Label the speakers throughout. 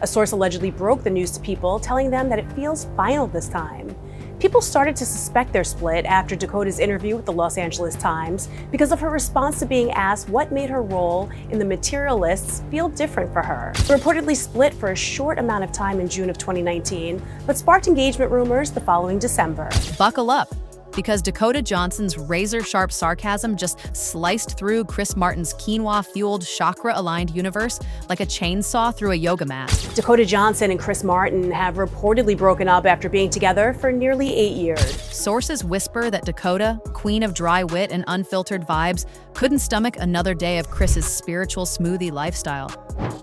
Speaker 1: A source allegedly broke the news to people, telling them that it feels final this time. People started to suspect their split after Dakota's interview with the Los Angeles Times because of her response to being asked what made her role in The Materialists feel different for her. They reportedly split for a short amount of time in June of 2019, but sparked engagement rumors the following December.
Speaker 2: Buckle up, because Dakota Johnson's razor-sharp sarcasm just sliced through Chris Martin's quinoa-fueled, chakra-aligned universe like a chainsaw through a yoga mat.
Speaker 1: Dakota Johnson and Chris Martin have reportedly broken up after being together for nearly 8 years.
Speaker 2: Sources whisper that Dakota, queen of dry wit and unfiltered vibes, couldn't stomach another day of Chris's spiritual smoothie lifestyle.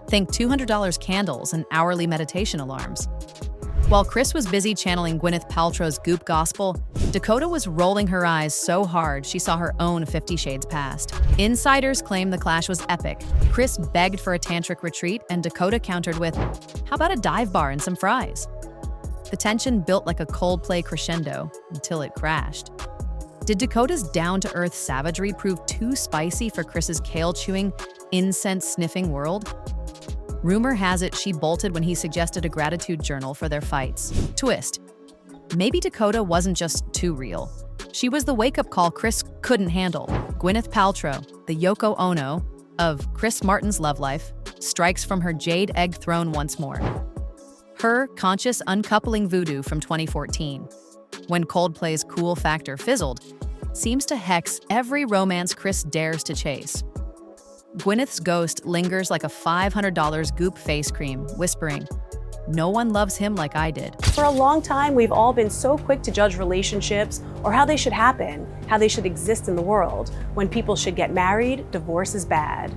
Speaker 2: Think $200 candles and hourly meditation alarms. While Chris was busy channeling Gwyneth Paltrow's goop gospel, Dakota was rolling her eyes so hard she saw her own 50 Shades past. Insiders claim the clash was epic. Chris begged for a tantric retreat, and Dakota countered with, "How about a dive bar and some fries?" The tension built like a Coldplay crescendo until it crashed. Did Dakota's down-to-earth savagery prove too spicy for Chris's kale-chewing, incense-sniffing world? Rumor has it she bolted when he suggested a gratitude journal for their fights. Twist. Maybe Dakota wasn't just too real. She was the wake-up call Chris couldn't handle. Gwyneth Paltrow, the Yoko Ono of Chris Martin's love life, strikes from her jade egg throne once more. Her conscious uncoupling voodoo from 2014, when Coldplay's cool factor fizzled, seems to hex every romance Chris dares to chase. Gwyneth's ghost lingers like a $500 goop face cream, whispering, "No one loves him like I did."
Speaker 1: For a long time, we've all been so quick to judge relationships or how they should happen, how they should exist in the world. When people should get married, divorce is bad.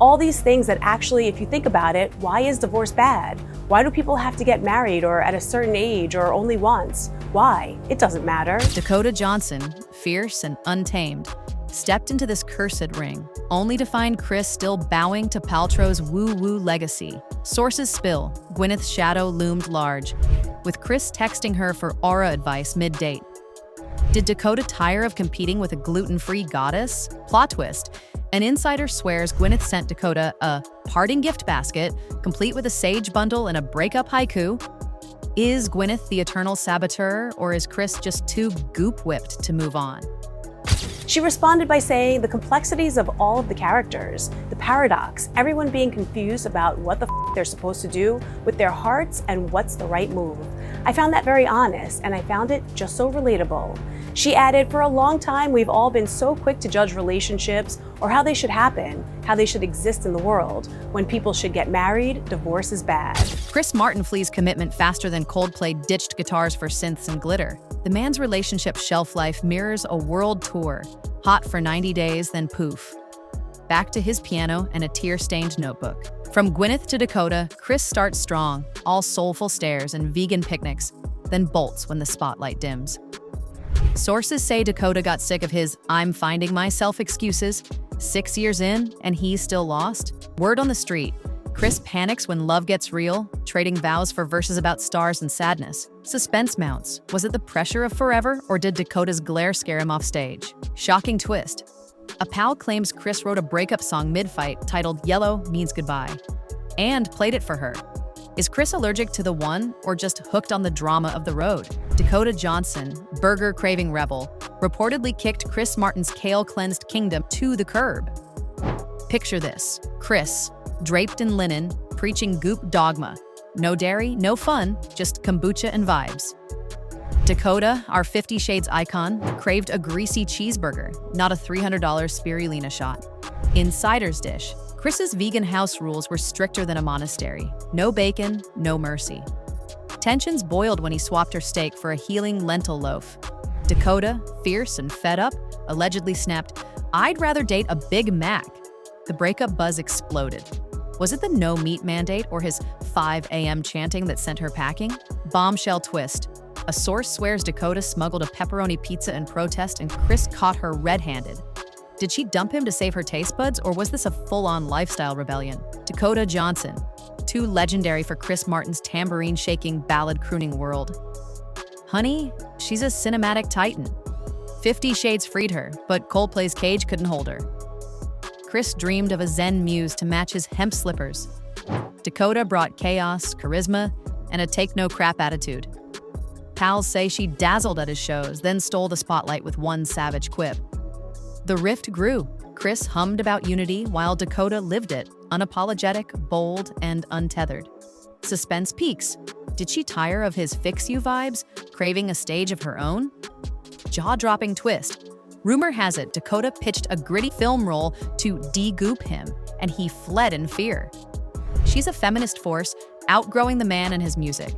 Speaker 1: All these things that actually, if you think about it, why is divorce bad? Why do people have to get married or at a certain age or only once? Why? It doesn't matter.
Speaker 2: Dakota Johnson, fierce and untamed, stepped into this cursed ring, only to find Chris still bowing to Paltrow's woo-woo legacy. Sources spill, Gwyneth's shadow loomed large, with Chris texting her for aura advice mid-date. Did Dakota tire of competing with a gluten-free goddess? Plot twist. An insider swears Gwyneth sent Dakota a parting gift basket, complete with a sage bundle and a breakup haiku. Is Gwyneth the eternal saboteur, or is Chris just too goop-whipped to move on?
Speaker 1: She responded by saying the complexities of all of the characters, the paradox, everyone being confused about what the they're supposed to do with their hearts and what's the right move. I found that very honest, and I found it just so relatable. She added, for a long time, we've all been so quick to judge relationships or how they should happen, how they should exist in the world. When people should get married, divorce is bad.
Speaker 2: Chris Martin flees commitment faster than Coldplay ditched guitars for synths and glitter. The man's relationship shelf life mirrors a world tour, hot for 90 days, then poof. Back to his piano and a tear-stained notebook. From Gwyneth to Dakota, Chris starts strong, all soulful stares and vegan picnics, then bolts when the spotlight dims. Sources say Dakota got sick of his "I'm finding myself" excuses. 6 years in, and he's still lost. Word on the street, Chris panics when love gets real, trading vows for verses about stars and sadness. Suspense mounts. Was it the pressure of forever, or did Dakota's glare scare him off stage? Shocking twist. A pal claims Chris wrote a breakup song mid-fight titled "Yellow Means Goodbye" and played it for her. Is Chris allergic to the one, or just hooked on the drama of the road? Dakota Johnson, burger-craving rebel, reportedly kicked Chris Martin's kale-cleansed kingdom to the curb. Picture this: Chris, draped in linen, preaching goop dogma. No dairy, no fun, just kombucha and vibes. Dakota, our 50 Shades icon, craved a greasy cheeseburger, not a $300 spirulina shot. Insider's dish. Chris's vegan house rules were stricter than a monastery. No bacon, no mercy. Tensions boiled when he swapped her steak for a healing lentil loaf. Dakota, fierce and fed up, allegedly snapped, "I'd rather date a Big Mac." The breakup buzz exploded. Was it the no-meat mandate or his 5 a.m. chanting that sent her packing? Bombshell twist. A source swears Dakota smuggled a pepperoni pizza in protest and Chris caught her red-handed. Did she dump him to save her taste buds, or was this a full-on lifestyle rebellion? Dakota Johnson, too legendary for Chris Martin's tambourine-shaking, ballad-crooning world. Honey, she's a cinematic titan. 50 Shades freed her, but Coldplay's cage couldn't hold her. Chris dreamed of a Zen muse to match his hemp slippers. Dakota brought chaos, charisma, and a take-no-crap attitude. Pals say she dazzled at his shows, then stole the spotlight with one savage quip. The rift grew. Chris hummed about unity while Dakota lived it, unapologetic, bold, and untethered. Suspense peaks. Did she tire of his fix you vibes, craving a stage of her own? Jaw-dropping twist. Rumor has it Dakota pitched a gritty film role to de-goop him, and he fled in fear. She's a feminist force, outgrowing the man and his music.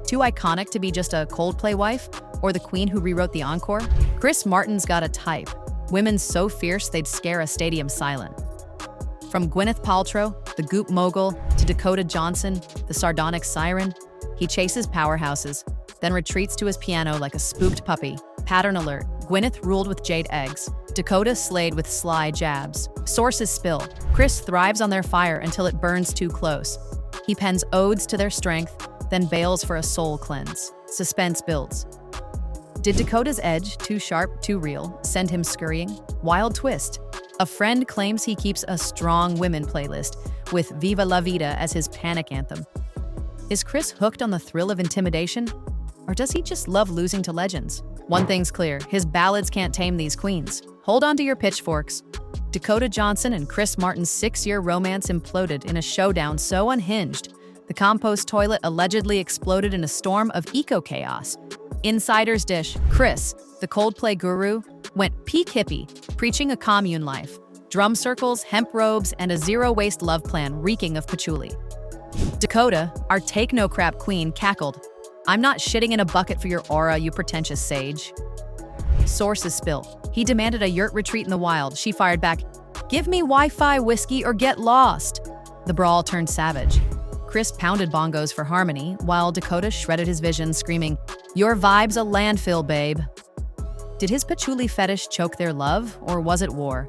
Speaker 2: Too iconic to be just a Coldplay wife, or the queen who rewrote the encore? Chris Martin's got a type. Women so fierce they'd scare a stadium silent. From Gwyneth Paltrow, the goop mogul, to Dakota Johnson, the sardonic siren, he chases powerhouses, then retreats to his piano like a spooked puppy. Pattern alert. Gwyneth ruled with jade eggs. Dakota slayed with sly jabs. Sources spill. Chris thrives on their fire until it burns too close. He pens odes to their strength, then bails for a soul cleanse. Suspense builds. Did Dakota's edge, too sharp, too real, send him scurrying? Wild twist. A friend claims he keeps a strong women playlist, with Viva La Vida as his panic anthem. Is Chris hooked on the thrill of intimidation? Or does he just love losing to legends? One thing's clear, his ballads can't tame these queens. Hold on to your pitchforks. Dakota Johnson and Chris Martin's 6-year romance imploded in a showdown so unhinged, the compost toilet allegedly exploded in a storm of eco-chaos. Insider's dish, Chris, the Coldplay guru, went peak hippie, preaching a commune life. Drum circles, hemp robes, and a zero-waste love plan reeking of patchouli. Dakota, our take-no-crap queen, cackled, "I'm not shitting in a bucket for your aura, you pretentious sage." Sources spill. He demanded a yurt retreat in the wild. She fired back, "Give me Wi-Fi, whiskey, or get lost." The brawl turned savage. Chris pounded bongos for harmony, while Dakota shredded his vision, screaming, "Your vibe's a landfill, babe." Did his patchouli fetish choke their love, or was it war?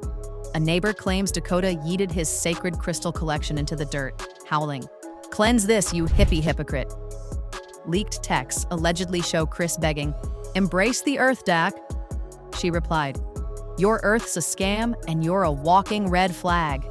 Speaker 2: A neighbor claims Dakota yeeted his sacred crystal collection into the dirt, howling, "Cleanse this, you hippie hypocrite." Leaked texts allegedly show Chris begging, "Embrace the earth, Dak." She replied, "Your earth's a scam, and you're a walking red flag."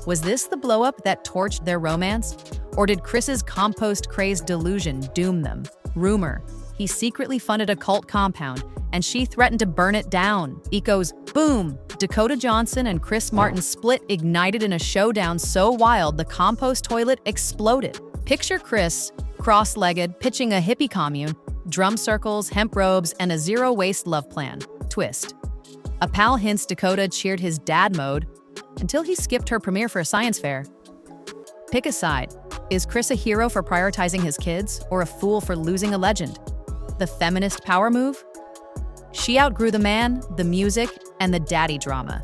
Speaker 2: Was this the blow-up that torched their romance? Or did Chris's compost-crazed delusion doom them? Rumor, he secretly funded a cult compound, and she threatened to burn it down. Echoes, boom! Dakota Johnson and Chris Martin's split ignited in a showdown so wild the compost toilet exploded. Picture Chris, cross-legged, pitching a hippie commune, drum circles, hemp robes, and a zero-waste love plan. Twist. A pal hints Dakota cheered his dad mode until he skipped her premiere for a science fair. Pick a side. Is Chris a hero for prioritizing his kids, or a fool for losing a legend? The feminist power move? She outgrew the man, the music, and the daddy drama.